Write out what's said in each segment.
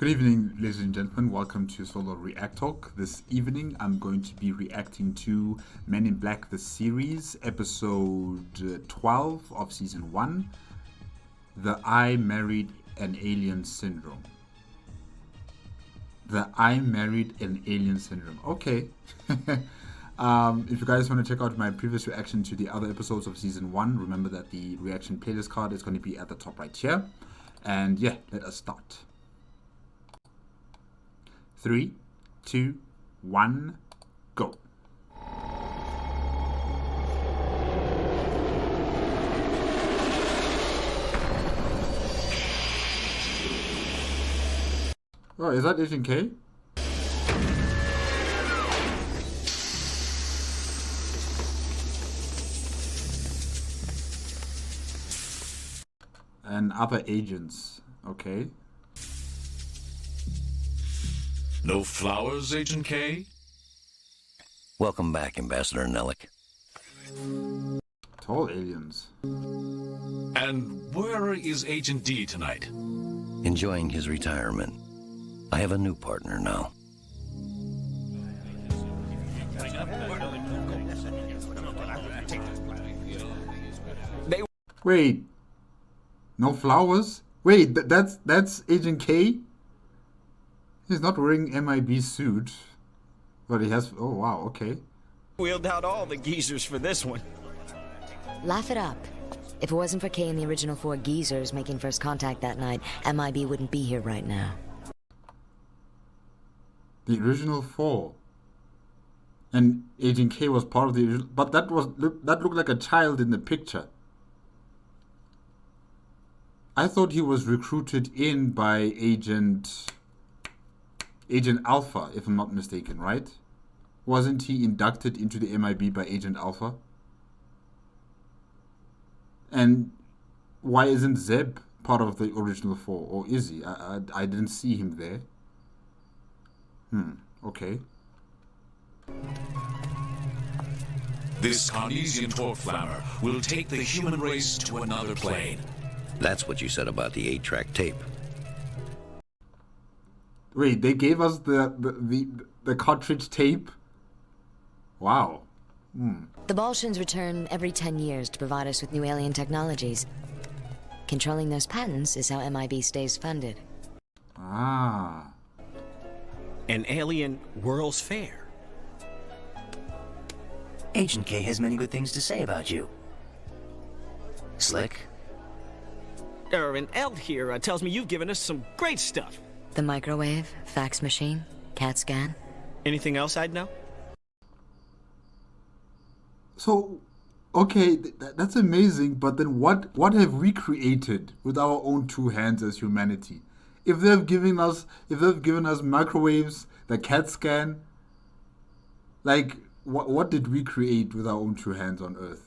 Good evening, ladies and gentlemen. Welcome to Solo ReacTalk. This evening, I'm going to be reacting to Men in Black, the series, episode 12 of season 1, The I Married an Alien Syndrome. The I Married an Alien Syndrome. Okay. If you guys want to check out my previous reaction to the other episodes of season 1, remember that the reaction playlist card is going to be at the top right here. And yeah, let us start. 3, 2, 1, go. Oh, is that Agent K? And other agents, okay. No flowers, Agent K? Welcome back, Ambassador Nellick. Tall aliens. And where is Agent D tonight? Enjoying his retirement. I have a new partner now. Wait. No flowers? Wait, that's Agent K? He's not wearing MIB suit. But he has... Oh, wow, okay. Wheeled out all the geezers for this one. Laugh it up. If it wasn't for Kay and the original 4 geezers making first contact that night, MIB wouldn't be here right now. The original 4. And Agent K was part of the original... But that looked like a child in the picture. I thought he was recruited in by Agent Alpha, if I'm not mistaken, right? Wasn't he inducted into the MIB by Agent Alpha? And why isn't Zeb part of the original 4? Or is he? I didn't see him there. Okay. This Carnesian torque flammer will take the human race to another plane. That's what you said about the 8-track tape. Wait, they gave us the cartridge tape? Wow. The Bolshans return every 10 years to provide us with new alien technologies. Controlling those patents is how MIB stays funded. Ah. An alien World's Fair. Agent K has many good things to say about you. Slick. An Eld here tells me you've given us some great stuff. The microwave, fax machine, CAT scan. Anything else I'd know? So, okay, that's amazing, but then what have we created with our own 2 hands as humanity? If they've given us microwaves, the CAT scan, like what did we create with our own 2 hands on Earth?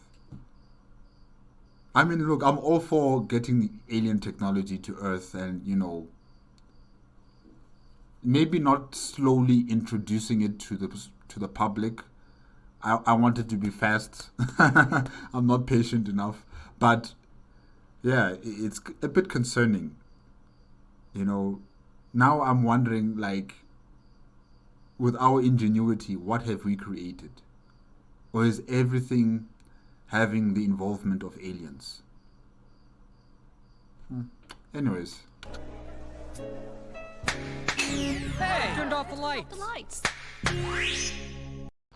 I mean, look, I'm all for getting the alien technology to Earth and, you know, maybe not slowly introducing it to the public. I want it to be fast. I'm not patient enough. But yeah, it's a bit concerning. You know, now I'm wondering, like, with our ingenuity, what have we created? Or is everything having the involvement of aliens? Anyways. Hey! Turned off the lights.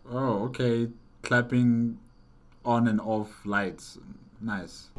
Oh, okay. Clapping on and off lights. Nice.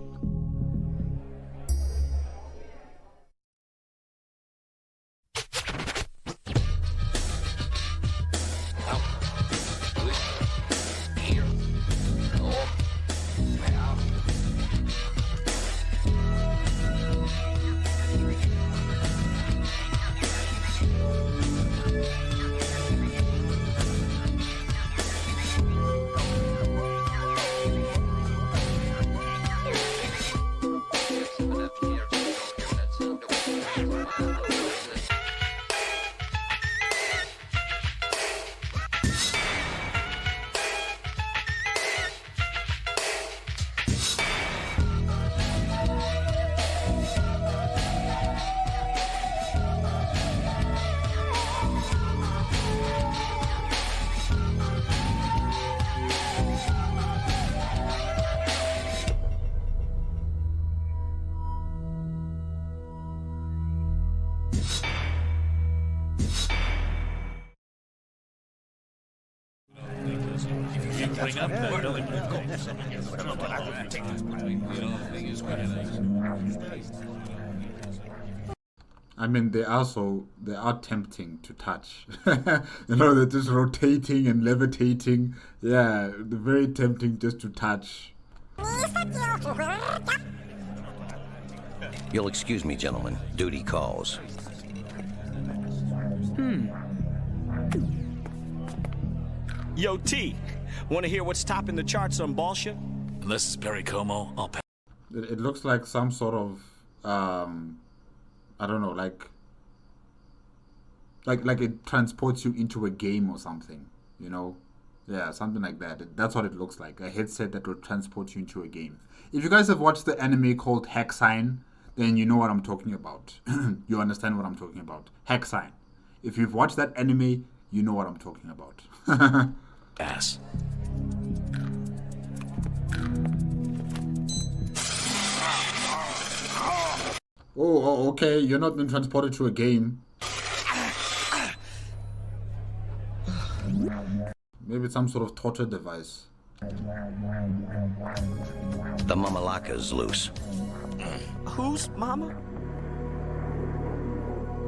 bring up that building. I mean, they are tempting to touch. You know, they're just rotating and levitating. Yeah, they're very tempting just to touch. You'll excuse me, gentlemen. Duty calls. Yo, T, want to hear what's topping the charts on Bullshit? Unless it's Perry Como, I'll pass. It looks like some sort of, I don't know, like it transports you into a game or something, you know? Yeah, something like that. That's what it looks like. A headset that will transport you into a game. If you guys have watched the anime called Hacksign, then you know what I'm talking about. You understand what I'm talking about. Hacksign. If you've watched that anime, you know what I'm talking about. Ass. Oh, okay. You're not being transported to a game. Maybe it's some sort of torture device. The Mamalaka's loose. Who's Mama?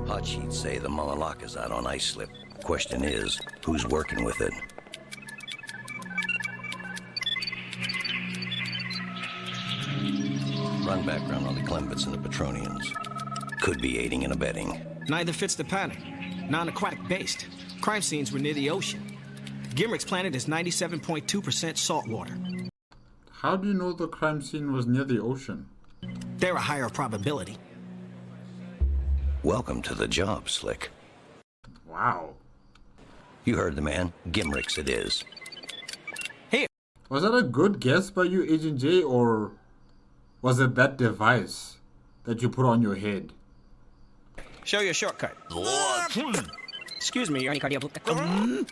Hot sheets say the Mamalaka's out on ice slip. Question is, who's working with it? Run background on the Clembits and the Petronians. Could be aiding and abetting. Neither fits the pattern. Non-aquatic based. Crime scenes were near the ocean. Gimrick's planet is 97.2% salt water. How do you know the crime scene was near the ocean? They're a higher probability. Welcome to the job, Slick. Wow. You heard the man. Gimrick's it is. Was that a good guess by you, Agent J, or was it that device that you put on your head? Show you a shortcut. Excuse me, any cardio?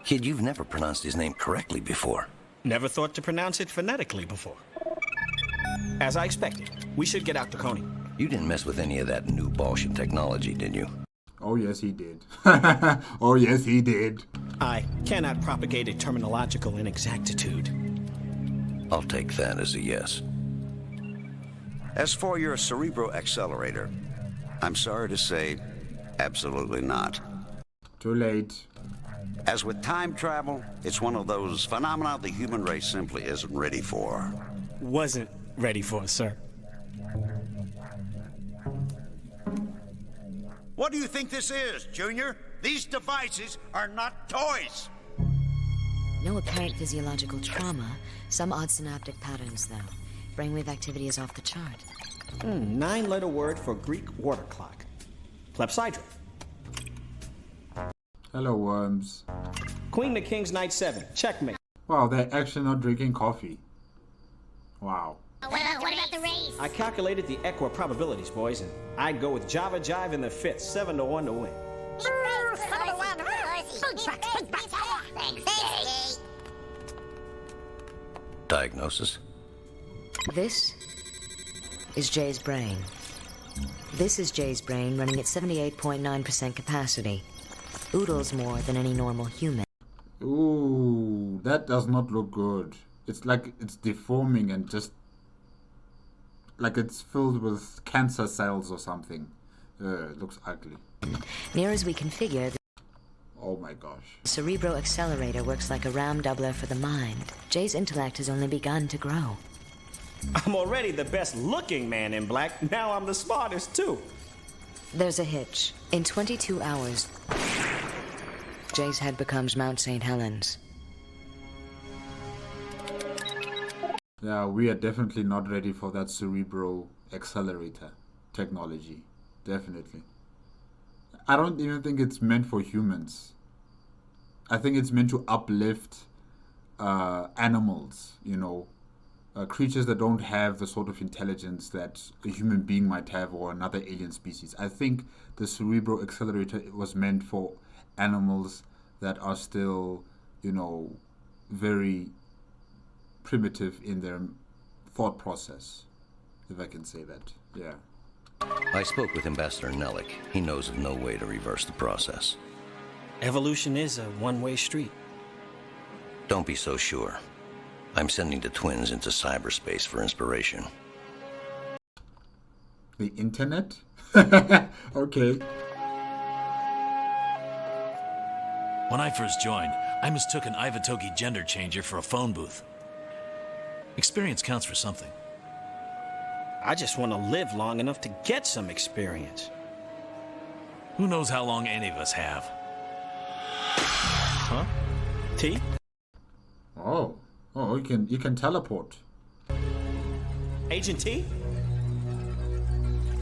Kid, you've never pronounced his name correctly before. Never thought to pronounce it phonetically before. As I expected, we should get out to Coney. You didn't mess with any of that new Balshan technology, did you? Oh, yes, he did. Oh, yes, he did. I cannot propagate a terminological inexactitude. I'll take that as a yes. As for your cerebro accelerator, I'm sorry to say, absolutely not. Too late. As with time travel, it's one of those phenomena the human race simply isn't ready for. Wasn't ready for, sir. What do you think this is, Junior? These devices are not toys. No apparent physiological trauma. Some odd synaptic patterns, though. Brainwave activity is off the chart. 9-letter word for Greek water clock. Clepsydra. Hello, worms. Queen to King's Knight 7. Checkmate. Wow, they're actually not drinking coffee. Wow. What about the race? I calculated the equa probabilities, boys, and I'd go with Java Jive in the fifth, 7-1 to win. Diagnosis? This is Jay's brain. This is Jay's brain running at 78.9% capacity. Oodles more than any normal human. Ooh, that does not look good. It's like it's deforming and just like it's filled with cancer cells or something. It looks ugly. Near as we can figure, Oh my gosh. the cerebro accelerator works like a RAM doubler for the mind. Jay's intellect has only begun to grow. I'm already the best looking man in black. Now I'm the smartest, too. There's a hitch. In 22 hours, Jay's head becomes Mount St. Helens. Yeah, we are definitely not ready for that cerebral accelerator technology. Definitely. I don't even think it's meant for humans. I think it's meant to uplift animals, you know, creatures that don't have the sort of intelligence that a human being might have or another alien species. I think the cerebral accelerator was meant for animals that are still, you know, very primitive in their thought process, if I can say that. Yeah. I spoke with Ambassador Nellick. He knows of no way to reverse the process. Evolution is a one-way street. Don't be so sure. I'm sending the twins into cyberspace for inspiration. The internet? Okay. When I first joined, I mistook an Ivatoki gender changer for a phone booth. Experience counts for something. I just want to live long enough to get some experience. Who knows how long any of us have? Huh? T? Oh, you can teleport. Agent T?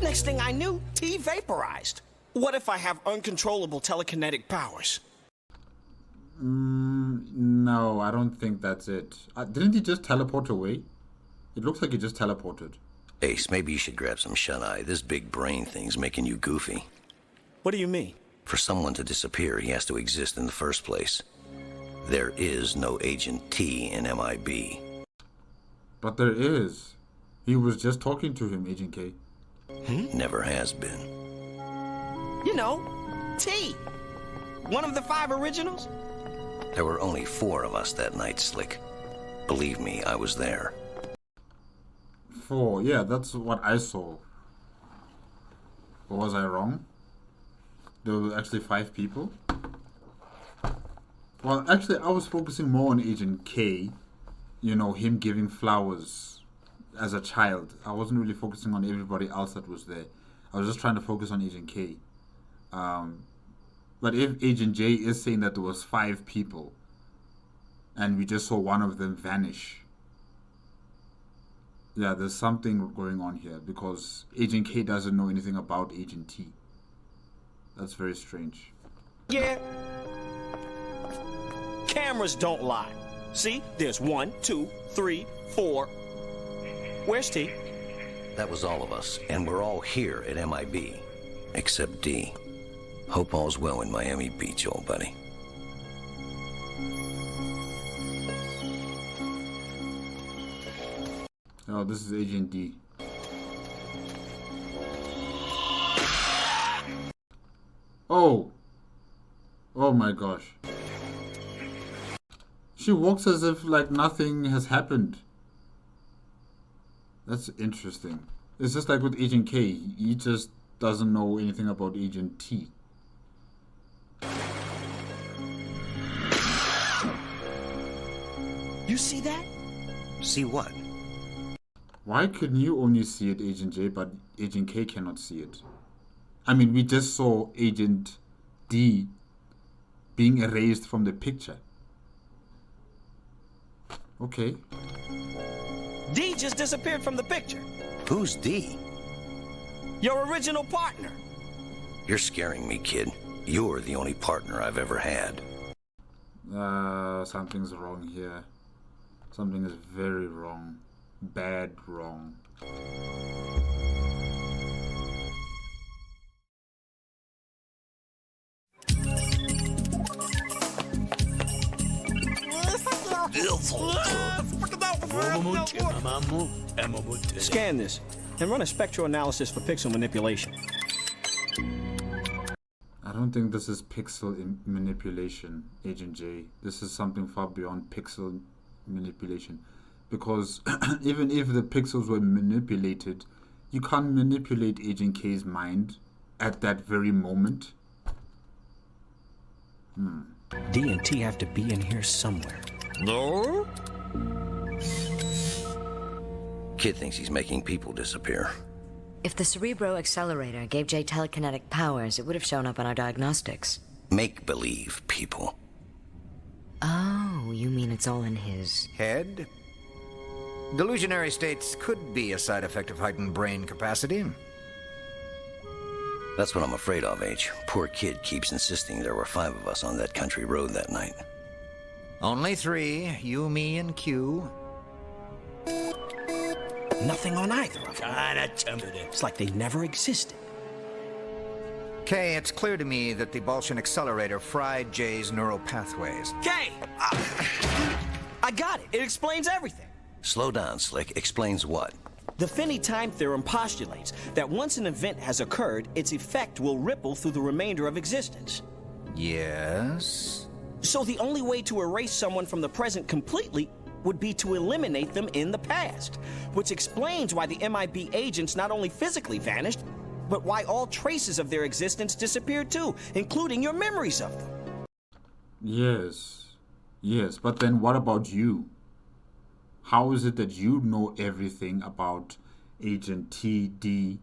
Next thing I knew, T vaporized. What if I have uncontrollable telekinetic powers? No, I don't think that's it. Didn't he just teleport away? It looks like he just teleported. Ace, maybe you should grab some shut-eye. This big brain thing's making you goofy. What do you mean? For someone to disappear, he has to exist in the first place. There is no Agent T in MIB. But there is. He was just talking to him, Agent K. Never has been. You know, T. One of the 5 originals? There were only 4 of us that night, Slick. Believe me, I was there. 4, yeah, that's what I saw. Or was I wrong? There were actually 5 people? Well, actually, I was focusing more on Agent K. You know, him giving flowers as a child. I wasn't really focusing on everybody else that was there. I was just trying to focus on Agent K. But if Agent J is saying that there was 5 people, and we just saw one of them vanish, yeah, there's something going on here, because Agent K doesn't know anything about Agent T. That's very strange. Yeah. Cameras don't lie. See, there's 1, 2, 3, 4. Where's T? That was all of us, and we're all here at MIB. Except D. Hope all's well in Miami Beach, old buddy. Oh, this is Agent D. Oh! Oh my gosh. She walks as if like nothing has happened. That's interesting. It's just like with Agent K. He just doesn't know anything about Agent T. You see that? See what? Why can you only see it, Agent J, but Agent K cannot see it? I mean, we just saw Agent D being erased from the picture. Okay. D just disappeared from the picture. Who's D? Your original partner. You're scaring me, kid. You're the only partner I've ever had. Something's wrong here. Something is very wrong. Bad wrong. Scan this and run a spectral analysis for pixel manipulation. I don't think this is pixel manipulation, Agent J. This is something far beyond pixel manipulation. Because even if the pixels were manipulated, you can't manipulate Agent K's mind at that very moment. D and T have to be in here somewhere. No? Kid thinks he's making people disappear. If the Cerebro Accelerator gave Jay telekinetic powers, it would have shown up on our diagnostics. Make-believe people. Oh, you mean it's all in his head? Delusionary states could be a side effect of heightened brain capacity. That's what I'm afraid of, H. Poor kid keeps insisting there were 5 of us on that country road that night. Only 3, you, me, and Q. Nothing on either of them. It's like they never existed. Kay, it's clear to me that the Bolshan accelerator fried Jay's neural pathways. Kay! I got it. It explains everything. Slow down, Slick. Explains what? The Finney time theorem postulates that once an event has occurred, its effect will ripple through the remainder of existence. Yes? So the only way to erase someone from the present completely would be to eliminate them in the past, which explains why the MIB agents not only physically vanished, but why all traces of their existence disappeared too, including your memories of them. Yes, but then what about you? How is it that you know everything about Agent TD,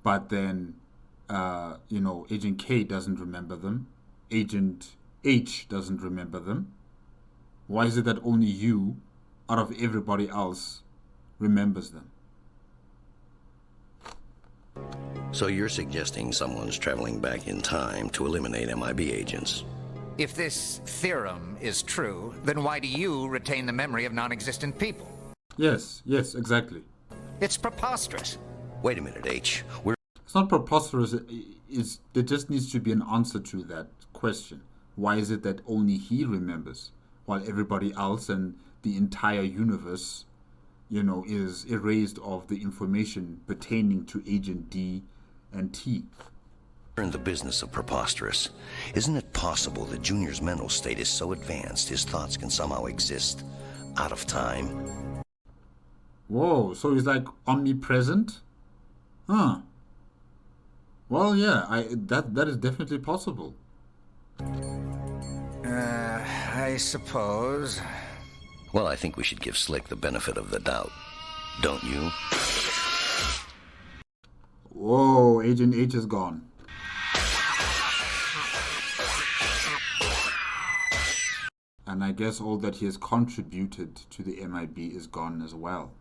but then, Agent K doesn't remember them? Agent H doesn't remember them? Why is it that only you, out of everybody else, remembers them? So you're suggesting someone's traveling back in time to eliminate MIB agents? If this theorem is true, then why do you retain the memory of non-existent people? Yes, exactly. It's preposterous. Wait a minute, H. It's not preposterous. There just needs to be an answer to that question. Why is it that only he remembers, while everybody else and the entire universe, is erased of the information pertaining to Agent D and T? We're in the business of preposterous. Isn't it possible that Junior's mental state is so advanced his thoughts can somehow exist out of time? Whoa, so he's like omnipresent? Huh. Well, yeah, that is definitely possible. I suppose. Well, I think we should give Slick the benefit of the doubt. Don't you? Whoa, Agent H is gone. And I guess all that he has contributed to the MIB is gone as well.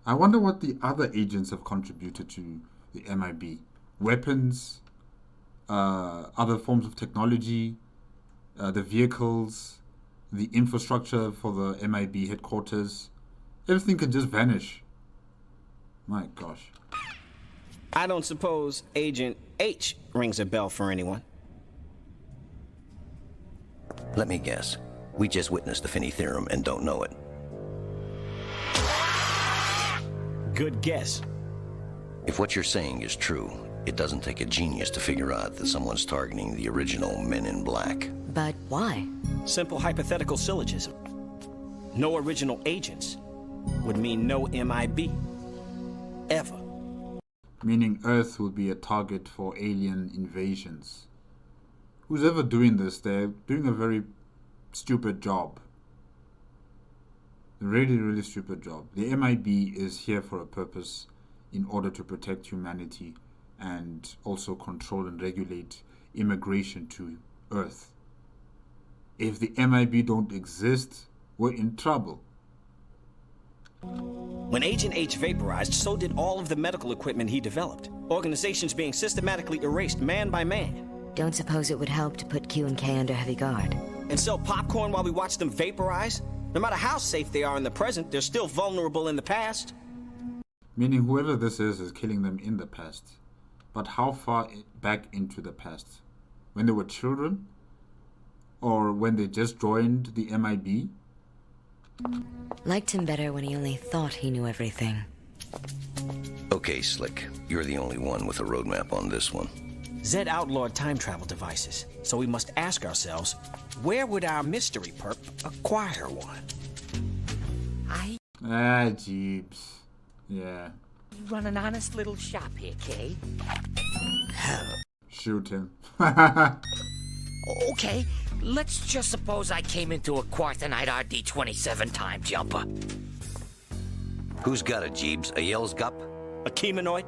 I wonder what the other agents have contributed to the MIB. Weapons, other forms of technology, the vehicles, the infrastructure for the MIB headquarters. Everything can just vanish. My gosh. I don't suppose Agent H rings a bell for anyone. Let me guess. We just witnessed the Finney theorem and don't know it. Good guess. If what you're saying is true, it doesn't take a genius to figure out that someone's targeting the original Men in Black. But why? Simple hypothetical syllogism. No original agents would mean no MIB. Ever. Meaning Earth will be a target for alien invasions. Who's ever doing this, they're doing a very stupid job. Really, really stupid job. The MIB is here for a purpose, in order to protect humanity and also control and regulate immigration to Earth. If the MIB don't exist, we're in trouble. When Agent H vaporized, so did all of the medical equipment he developed. Organizations being systematically erased man by man. Don't suppose it would help to put Q and K under heavy guard? And sell popcorn while we watch them vaporize? No matter how safe they are in the present, they're still vulnerable in the past. Meaning whoever this is killing them in the past. But how far back into the past? When they were children? Or when they just joined the MIB? Liked him better when he only thought he knew everything. Okay, Slick. You're the only one with a roadmap on this one. Zed outlawed time travel devices, so we must ask ourselves, where would our mystery perp acquire one? Jeeps. Yeah. You run an honest little shop here, Kay. Shoot him. Okay, let's just suppose I came into a Quarthanite RD-27 time jumper. Who's got it, Jeebs? A Yell's Gup? A cheminoid?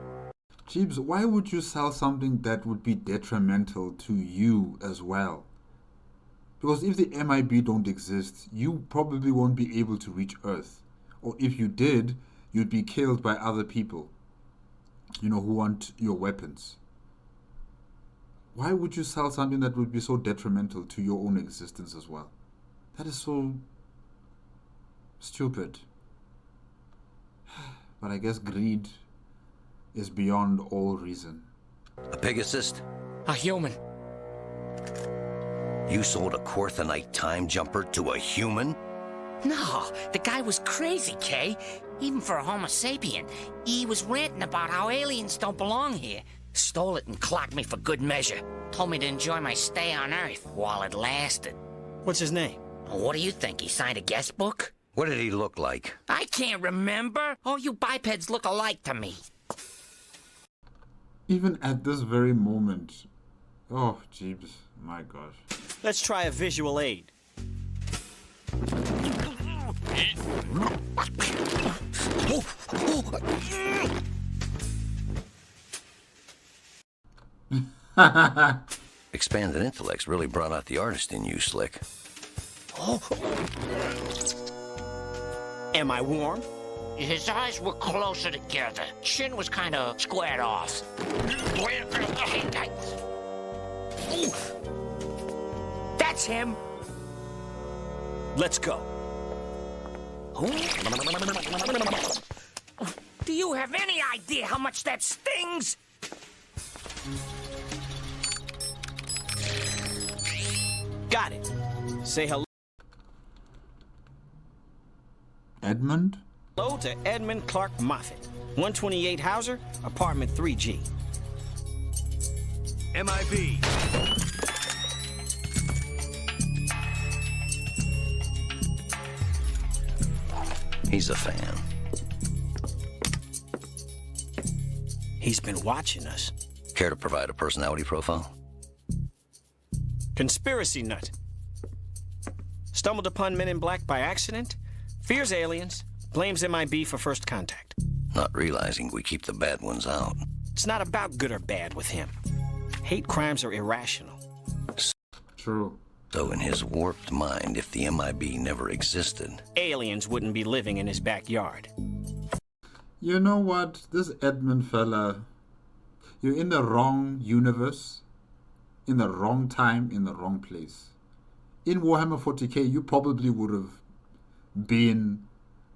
Jeeps, why would you sell something that would be detrimental to you as well? Because if the MIB don't exist, you probably won't be able to reach Earth. Or if you did, you'd be killed by other people, who want your weapons. Why would you sell something that would be so detrimental to your own existence as well? That is so stupid. But I guess greed is beyond all reason. A Pegasus? A human. You sold a Quarthanite time jumper to a human? No, the guy was crazy, Kay. Even for a Homo sapien. He was ranting about how aliens don't belong here. Stole it and clocked me for good measure. Told me to enjoy my stay on Earth while it lasted. What's his name? What do you think? He signed a guest book? What did he look like? I can't remember. All you bipeds look alike to me. Even at this very moment. Oh, jeebs. My gosh. Let's try a visual aid. Expanded intellects really brought out the artist in you, Slick. Am I warm? His eyes were closer together. Chin was kind of squared off. That's him. Let's go. Do you have any idea how much that stings? Got it. Say hello Edmund? to Edmund Clark Moffat. 128 Hauser, apartment 3G. MIB. He's a fan. He's been watching us. Care to provide a personality profile? Conspiracy nut. Stumbled upon Men in Black by accident. Fears aliens. Blames MIB for first contact. Not realizing we keep the bad ones out. It's not about good or bad with him. Hate crimes are irrational. True. So in his warped mind, if the MIB never existed... aliens wouldn't be living in his backyard. You know what? This Edmund fella, you're in the wrong universe, in the wrong time, in the wrong place. In Warhammer 40k, you probably would have been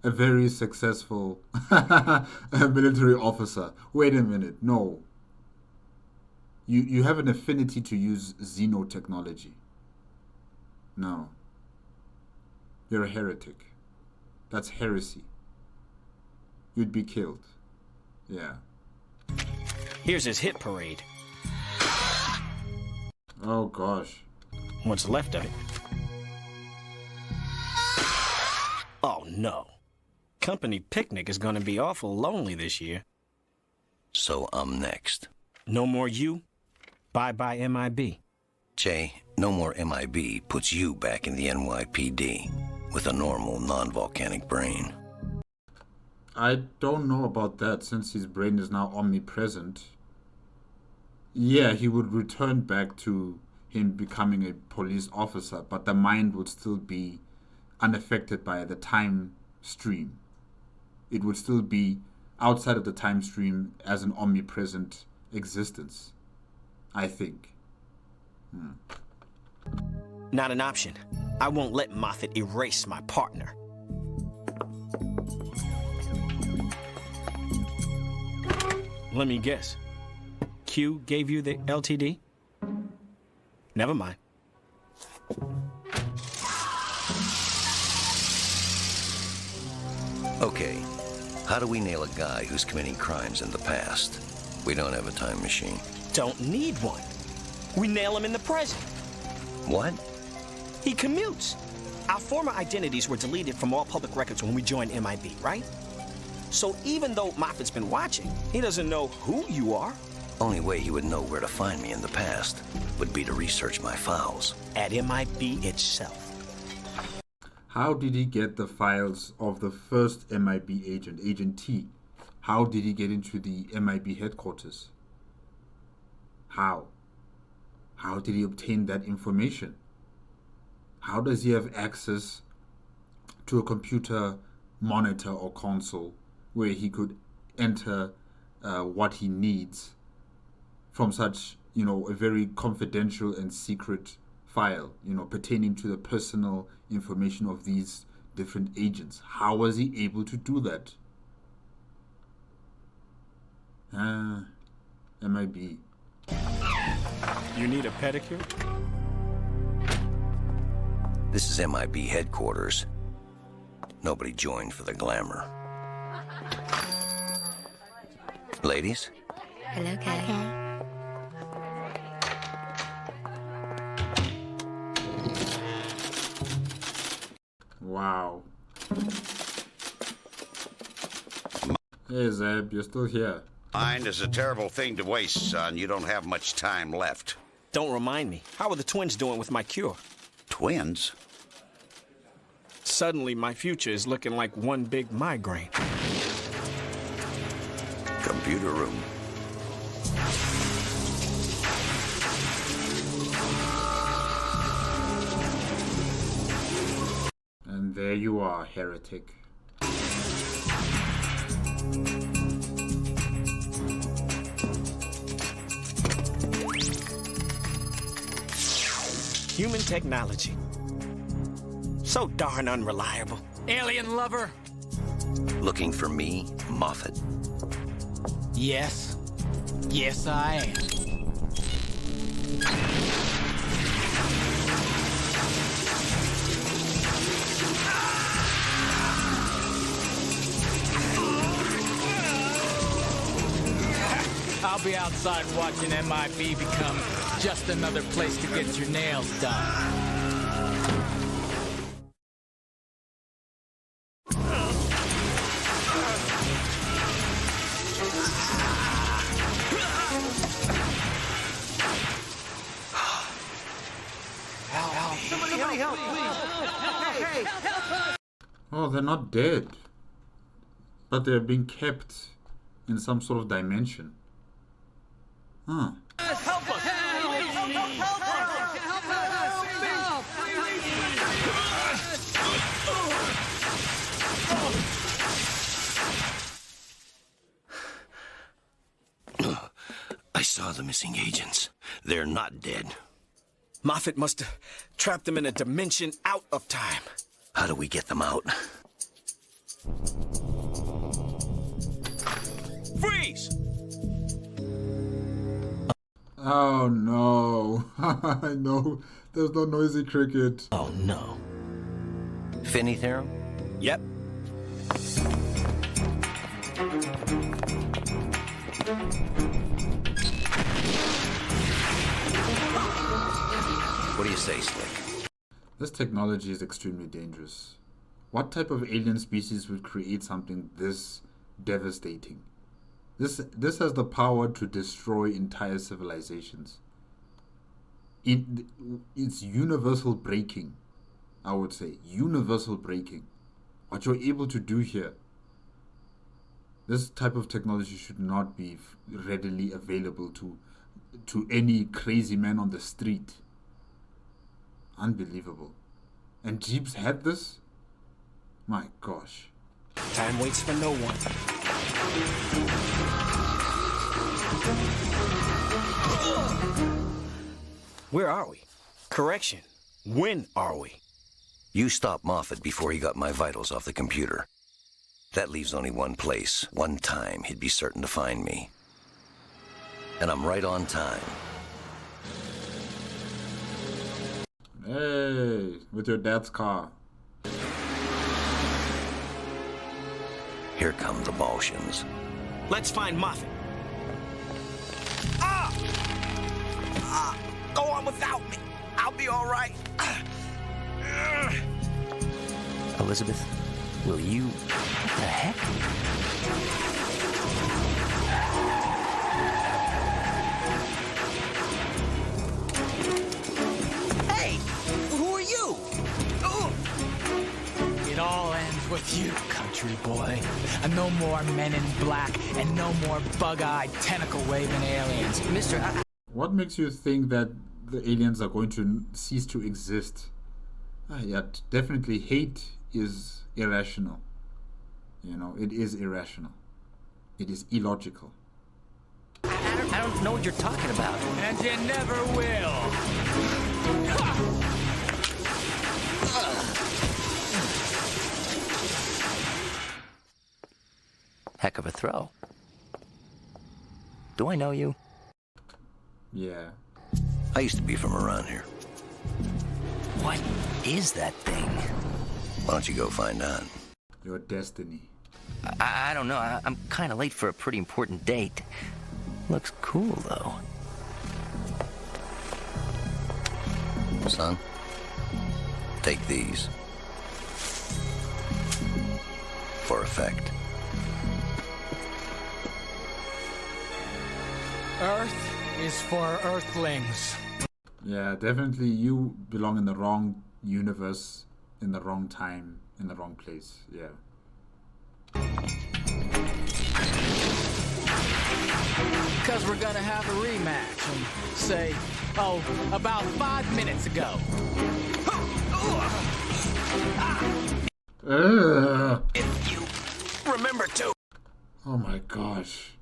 a very successful military officer. Wait a minute, no. You have an affinity to use xenotechnology. No. You're a heretic. That's heresy. You'd be killed. Yeah. Here's his hit parade. Oh gosh. What's left of it. Oh no. Company picnic is gonna be awful lonely this year. So I'm next. No more you. Bye-bye MIB. Jay, no more MIB puts you back in the NYPD with a normal, non-volcanic brain. I don't know about that, since his brain is now omnipresent. Yeah, he would return back to him becoming a police officer, but the mind would still be unaffected by the time stream. It would still be outside of the time stream as an omnipresent existence, I think. Not an option. I won't let Moffat erase my partner. Let me guess. Q gave you the LTD? Never mind. Okay, how do we nail a guy who's committing crimes in the past? We don't have a time machine. Don't need one. We nail him in the present. What? He commutes. Our former identities were deleted from all public records when we joined MIB, right? So even though Moffat's been watching, he doesn't know who you are. Only way he would know where to find me in the past would be to research my files. At MIB itself. How did he get the files of the first MIB agent, Agent T? How did he get into the MIB headquarters? How? How did he obtain that information? How does he have access to a computer monitor or console where he could enter what he needs from such, a very confidential and secret file, pertaining to the personal information of these different agents? How was he able to do that? MIB. You need a pedicure? This is MIB headquarters. Nobody joined for the glamour. Ladies? Hello, Kay. Hey, Zeb, you're still here. Mind is a terrible thing to waste, son. You don't have much time left. Don't remind me. How are the twins doing with my cure? Twins? Suddenly, my future is looking like one big migraine. Computer room. And there you are, heretic. Human technology. So darn unreliable. Alien lover? Looking for me, Moffat? Yes. Yes, I am. I'll be outside watching MIB become just another place to get your nails done. Somebody help, please. Hey. Oh, they're not dead. But they're being kept in some sort of dimension. Huh. Help us! I saw the missing agents. They're not dead. Moffat must have trapped them in a dimension out of time. How do we get them out? Freeze! Oh no. No, there's no noisy cricket. Oh no. Finney theorem? Yep. What do you say, Slick? This technology is extremely dangerous. What type of alien species would create something this devastating? This has the power to destroy entire civilizations. It's universal breaking, I would say. Universal breaking. What you're able to do here. This type of technology should not be readily available to any crazy man on the street. Unbelievable. And Jeeps had this? My gosh. Time waits for no one. Where are we? Correction. When are we? You stopped Moffat before he got my vitals off the computer. That leaves only one place, one time he'd be certain to find me. And I'm right on time. Hey, with your dad's car. Here come the Baltians. Let's find Moffat. Go on without me. I'll be all right. Elizabeth, will you... What the heck? Hey, who are you? It all ends with you, country boy. And no more men in black, and no more bug-eyed, tentacle-waving aliens. Mister, What makes you think that the aliens are going to cease to exist? Yeah, definitely hate is irrational. You know, it is irrational. It is illogical. I don't know what you're talking about. And you never will. Heck of a throw. Do I know you? Yeah. I used to be from around here. What is that thing? Why don't you go find out? Your destiny. I don't know. I'm kind of late for a pretty important date. Looks cool, though. Son, take these. for effect. Earth is for Earthlings. Yeah, definitely you belong in the wrong universe, in the wrong time, in the wrong place. Yeah. Because we're gonna have a rematch and say, oh, about 5 minutes ago. If you remember to. Oh my gosh.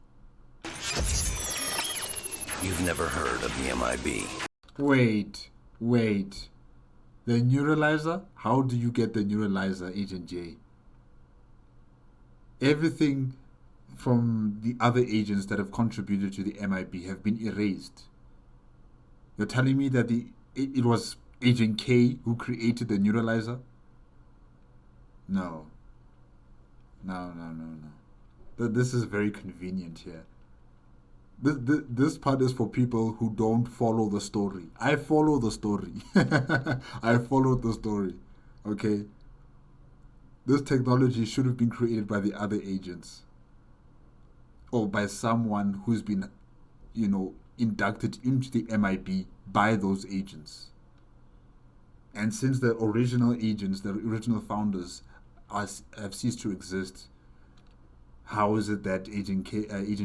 You've never heard of the MIB. Wait. The neuralizer? How do you get the neuralizer, Agent J? Everything from the other agents that have contributed to the MIB have been erased. You're telling me that it was Agent K who created the neuralizer? No. This is very convenient here. This part is for people who don't follow the story. I follow the story. I followed the story. Okay? This technology should have been created by the other agents. Or by someone who's been, inducted into the MIB by those agents. And since the original agents, the original founders, have ceased to exist, how is it that Agent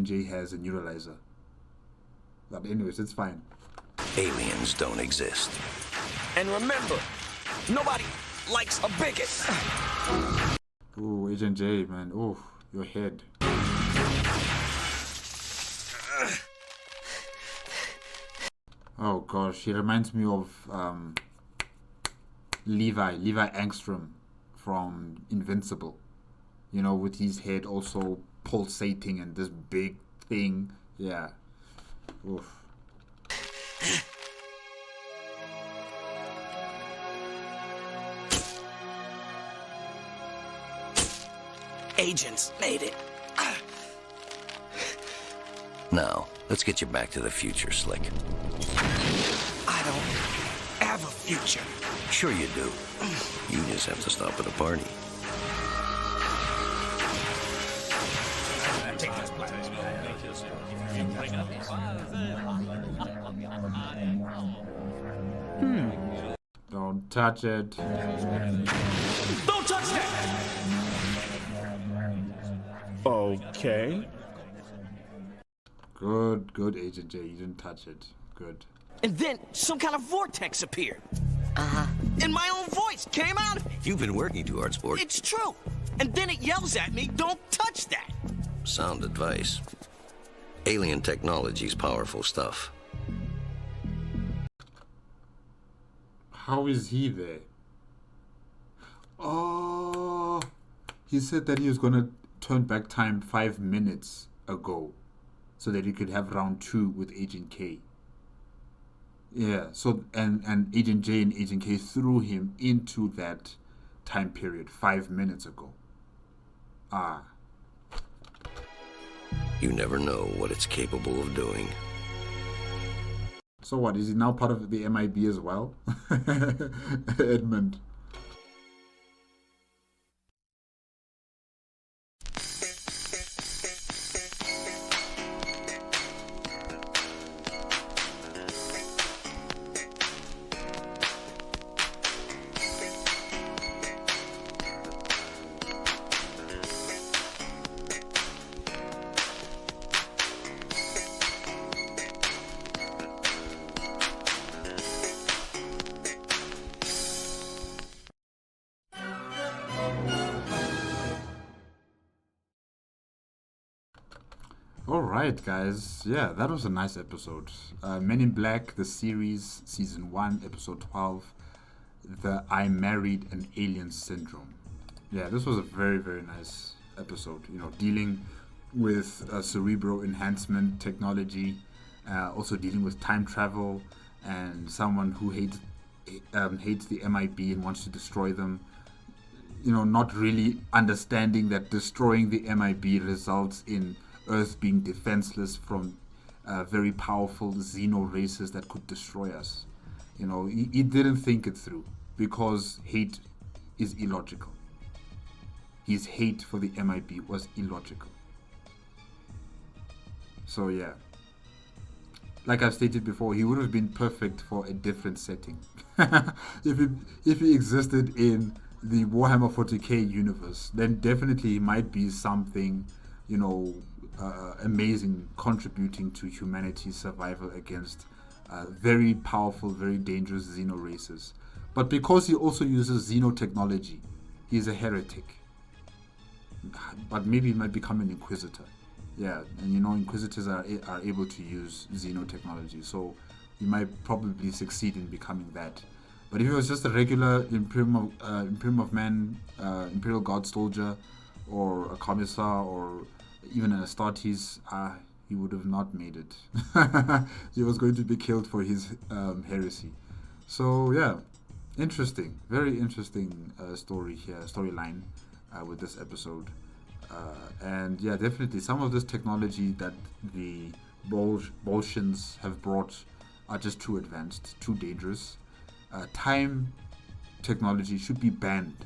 J has a neuralizer? But anyways, it's fine. Aliens don't exist. And remember, nobody likes a bigot. Ooh, Agent J, man. Ooh, your head. Oh gosh, he reminds me of Levi Angstrom from Invincible. With his head also pulsating and this big thing. Yeah. Oof. Agents made it. Now, let's get you back to the future, Slick. I don't have a future. Sure you do. You just have to stop at a party. Don't touch it. Don't touch that! Okay. Good, Agent J. You didn't touch it. Good. And then some kind of vortex appeared. And my own voice came out of it. You've been working too hard, sport. It's true. And then it yells at me, don't touch that. Sound advice. Alien technology's powerful stuff. How is he there? Oh, he said that he was going to turn back time 5 minutes ago so that he could have round 2 with Agent K. Yeah, so and Agent J and Agent K threw him into that time period 5 minutes ago. You never know what it's capable of doing. So what, is he now part of the MIB as well? Edmund. Alright guys, yeah, that was a nice episode. Men in Black, the series, season 1, episode 12, the I Married an Alien Syndrome. Yeah, this was a very, very nice episode, dealing with cerebral enhancement technology, also dealing with time travel, and someone who hates the MIB and wants to destroy them. Not really understanding that destroying the MIB results in Earth being defenseless from very powerful xeno races that could destroy us. He didn't think it through because hate is illogical. his hate for the MIB was illogical. So yeah, like I've stated before, he would have been perfect for a different setting. if he existed in the Warhammer 40k universe, then definitely he might be something, amazing, contributing to humanity's survival against very powerful, very dangerous Xeno races. But because he also uses xenotechnology, he's a heretic. But maybe he might become an inquisitor. Yeah, and inquisitors are able to use xenotechnology, so he might probably succeed in becoming that. But if he was just a regular Imperium of Man, Imperial Guard soldier, or a commissar, or even an Astartes, he would have not made it. He was going to be killed for his heresy. So yeah, interesting, very interesting storyline with this episode. And yeah, definitely some of this technology that the Bolshans have brought are just too advanced, too dangerous. Time technology should be banned.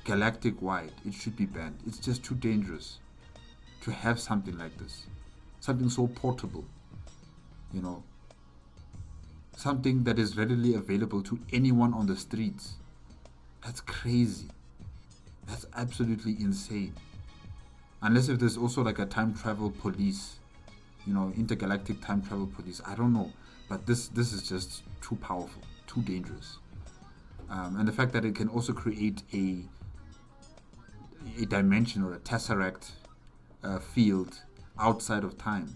Galactic-wide, it should be banned. It's just too dangerous to have something like this. Something so portable, something that is readily available to anyone on the streets. That's crazy. That's absolutely insane. Unless if there's also like a time travel police, intergalactic time travel police. I don't know, but this is just too powerful, too dangerous. And the fact that it can also create a dimension or a tesseract field outside of time,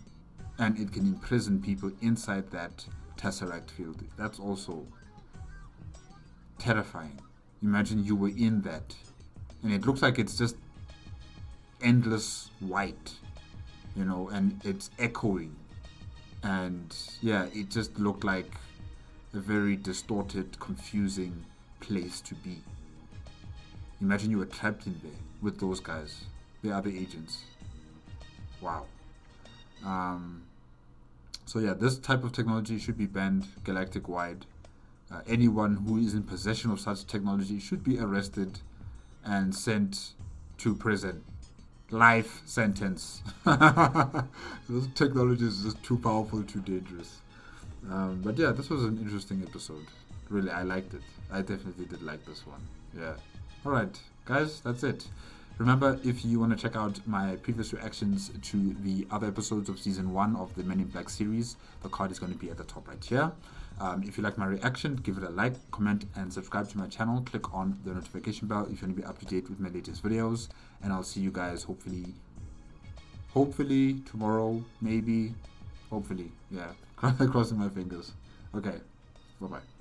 and it can imprison people inside that tesseract field. That's also terrifying. Imagine you were in that, and it looks like it's just endless white, and it's echoing, and yeah, it just looked like a very distorted, confusing place to be. Imagine you were trapped in there with those guys, the other agents. Wow. So yeah, this type of technology should be banned galactic-wide. Anyone who is in possession of such technology should be arrested and sent to prison. Life sentence. This technology is just too powerful, too dangerous. But yeah, this was an interesting episode. Really, I liked it. I definitely did like this one. Yeah. Alright, guys, that's it. Remember, if you want to check out my previous reactions to the other episodes of Season 1 of the Men in Black series, the card is going to be at the top right here. If you like my reaction, give it a like, comment, and subscribe to my channel. Click on the notification bell if you want to be up to date with my latest videos. And I'll see you guys hopefully tomorrow, maybe. Hopefully, yeah. Crossing my fingers. Okay, bye-bye.